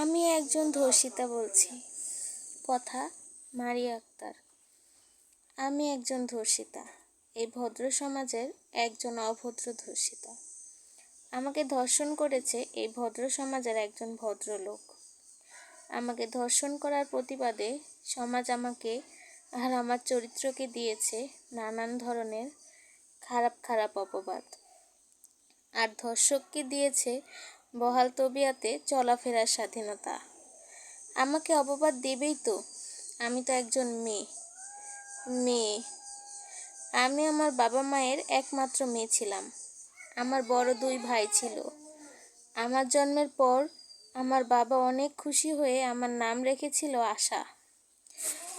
আমি একজন ধর্ষিতা বলছি। কথা মারিয়া আক্তার। আমি একজন ধর্ষিতা, এই ভদ্র সমাজের একজন অভদ্র ধর্ষিতা। আমাকে ধর্ষণ করেছে এই ভদ্র সমাজের একজন ভদ্রলোক। আমাকে ধর্ষণ করার প্রতিবাদে সমাজ আমাকে আর আমার চরিত্রকে দিয়েছে নানান ধরনের খারাপ খারাপ অপবাদ, আর ধর্ষককে দিয়েছে বহাল তবিয়াতে চলাফেরার স্বাধীনতা। আমাকে অপবাদ দেবেই তো, আমি তো একজন মেয়ে। আমি আমার বাবা মায়ের একমাত্র মেয়ে ছিলাম। আমার বড় 2 ভাই ছিল। আমার জন্মের পর আমার বাবা অনেক খুশি হয়ে আমার নাম রেখেছিল আশা।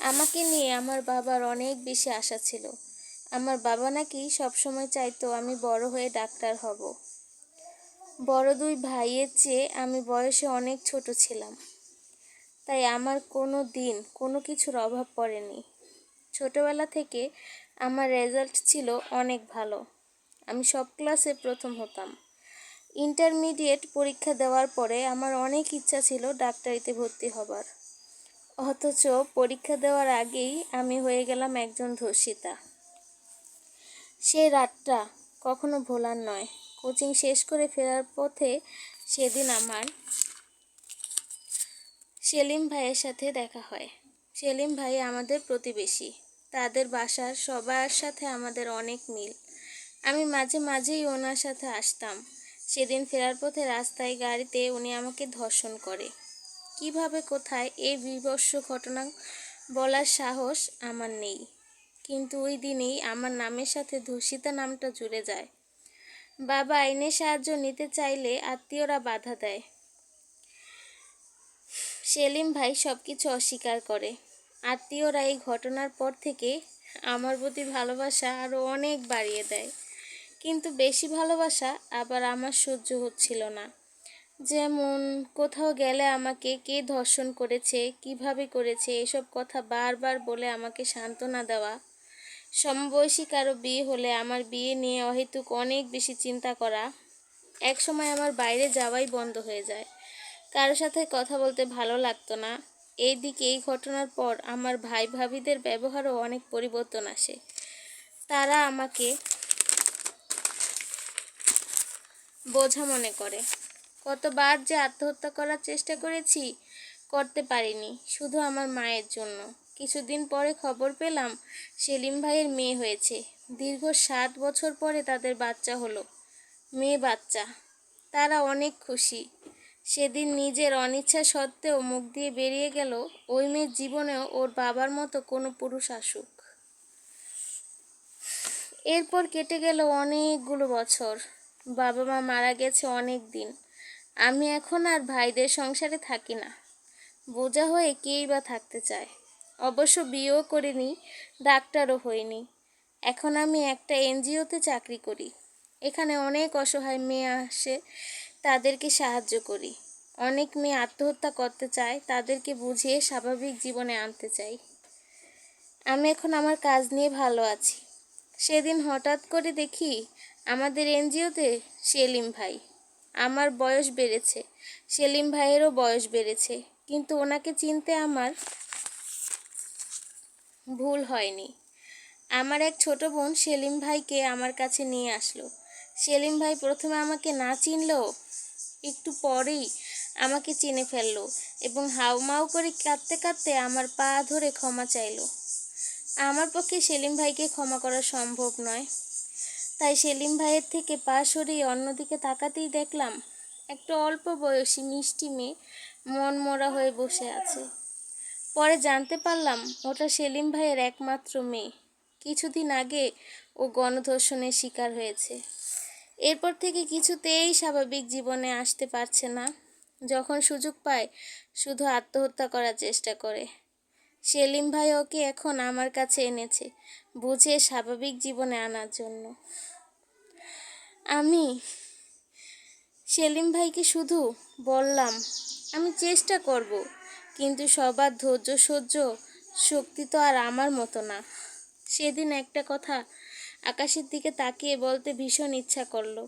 আমাকে নিয়ে আমার বাবার অনেক বেশি আশা ছিল। আমার বাবা নাকি সবসময় চাইতো আমি বড় হয়ে ডাক্তার হব। বড় 2 ভাইয়ের চেয়ে আমি বয়সে অনেক ছোট ছিলাম, তাই আমার কোনো দিন কোনো কিছুর অভাব পড়েনি। ছোটবেলা থেকে আমার রেজাল্ট ছিল অনেক ভালো। আমি সব ক্লাসে প্রথম হতাম। ইন্টারমিডিয়েট পরীক্ষা দেওয়ার পরে আমার অনেক ইচ্ছা ছিল ডাক্তারিতে ভর্তি হবার, অথচ পরীক্ষা দেওয়ার আগেই আমি হয়ে গেলাম একজন ধর্ষিতা। সেই রাতটা কখনো ভোলার নয়। কোচিং শেষ করে ফেরার পথে সেদিন আমার সেলিম ভাইয়ের সাথে দেখা হয়। সেলিম ভাই আমাদের প্রতিবেশী। তাদের বাসার সবার সাথে আমাদের অনেক মিল। আমি মাঝে মাঝেই ওনার সাথে আসতাম। সেদিন ফেরার পথে রাস্তায় গাড়িতে উনি আমাকে ধর্ষণ করে। কিভাবে কোথায় এই বীভৎস ঘটনা বলার সাহস আমার নেই, কিন্তু ওই দিনেই আমার নামের সাথে ধর্ষিতা নামটা জুড়ে যায়। বাবা আইনের সাহায্য নিতে চাইলে আত্মীয়রা বাধা দেয়। সেলিম ভাই সবকিছু অস্বীকার করে। আত্মীয়রা এই ঘটনার পর থেকে আমার প্রতি ভালোবাসা আরও অনেক বাড়িয়ে দেয়, কিন্তু বেশি ভালোবাসা আবার আমার সহ্য হচ্ছিল না। যেমন কোথাও গেলে আমাকে কে ধর্ষণ করেছে, কিভাবে করেছে, এসব কথা বারবার বলে আমাকে সান্ত্বনা দেওয়া। সমবয়সী কারো বিয়ে হলে আমার বিয়ে নিয়ে অহেতুক অনেক বেশি চিন্তা করা। একসময় আমার বাইরে যাওয়াই বন্ধ হয়ে যায়। কারোর সাথে কথা বলতে ভালো লাগতো না। এইদিকে এই ঘটনার পর আমার ভাই ভাবিদের ব্যবহারও অনেক পরিবর্তন আসে। তারা আমাকে বোঝা মনে করে। কতবার যে আত্মহত্যা করার চেষ্টা করেছি, করতে পারিনি, শুধু আমার মায়ের জন্য। কিছুদিন পরে খবর পেলাম সেলিম ভাইয়ের মেয়ে হয়েছে। দীর্ঘ 7 বছর পরে তাদের বাচ্চা হলো, মেয়ে বাচ্চা। তারা অনেক খুশি। সেদিন নিজের অনিচ্ছা সত্ত্বেও মুখ দিয়ে বেরিয়ে গেল, ওই মেয়ের জীবনেও ওর বাবার মতো কোনো পুরুষ আসুক। এরপর কেটে গেল অনেকগুলো বছর। বাবা মা মারা গেছে অনেক দিন। আমি এখন আর ভাইদের সংসারে থাকি না। বোঝা হয়ে কেই বা থাকতে চায়। অবশ্য বিয়েও করিনি, ডাক্তারও হইনি। এখন আমি একটা এনজিওতে চাকরি করি। এখানে অনেক অসহায় মেয়ে আসে, তাদেরকে সাহায্য করি। অনেক মেয়ে আত্মহত্যা করতে চায়, তাদেরকে বুঝিয়ে স্বাভাবিক জীবনে আনতে চাই। আমি এখন আমার কাজ নিয়ে ভালো আছি। সেদিন হঠাৎ করে দেখি আমাদের এনজিওতে সেলিম ভাই। আমার বয়স বেড়েছে, সেলিম ভাইয়েরও বয়স বেড়েছে, কিন্তু ওনাকে চিনতে আমার ভুল হয়নি। আমার এক ছোট বোন সেলিম ভাইকে আমার কাছে নিয়ে আসলো। সেলিম ভাই প্রথমে আমাকে না চিনলেও একটু পরেই আমাকে চিনে ফেললো এবং হাউমাউ করে কাঁদতে কাঁদতে আমার পা ধরে ক্ষমা চাইলো। আমার পক্ষে সেলিম ভাইকে ক্ষমা করা সম্ভব নয়, তাই সেলিম ভাইয়ের থেকে পা সরিয়ে অন্যদিকে তাকাতেই দেখলাম একটা অল্প বয়সী মিষ্টি মেয়ে মনমরা হয়ে বসে আছে। পরে জানতে পারলাম ওটা সেলিম ভাইয়ের একমাত্র মেয়ে। কিছুদিন আগে ও গণধর্ষণের শিকার হয়েছে। এরপর থেকে কিছুতেই স্বাভাবিক জীবনে আসতে পারছে না। যখন সুযোগ পায় শুধু আত্মহত্যা করার চেষ্টা করে। সেলিম ভাই ওকে এখন আমার কাছে এনেছে, বুঝিয়ে স্বাভাবিক জীবনে আনার জন্য। আমি সেলিম ভাইকে শুধু বললাম আমি চেষ্টা করব, কিন্তু সবার ধৈর্য সহ্য শক্তি তো আর আমার মতো না। সেদিন একটা কথা আকাশের দিকে তাকিয়ে বলতে ভীষণ ইচ্ছা করলো,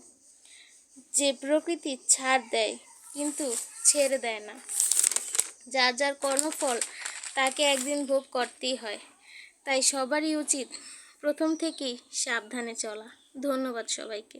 যে প্রকৃতি ছাড় দেয় কিন্তু ছেড়ে দেয় না। যার যার কর্মফল তাকে একদিন ভোগ করতেই হয়। তাই সবারই উচিত প্রথম থেকেই সাবধানে চলা। ধন্যবাদ সবাইকে।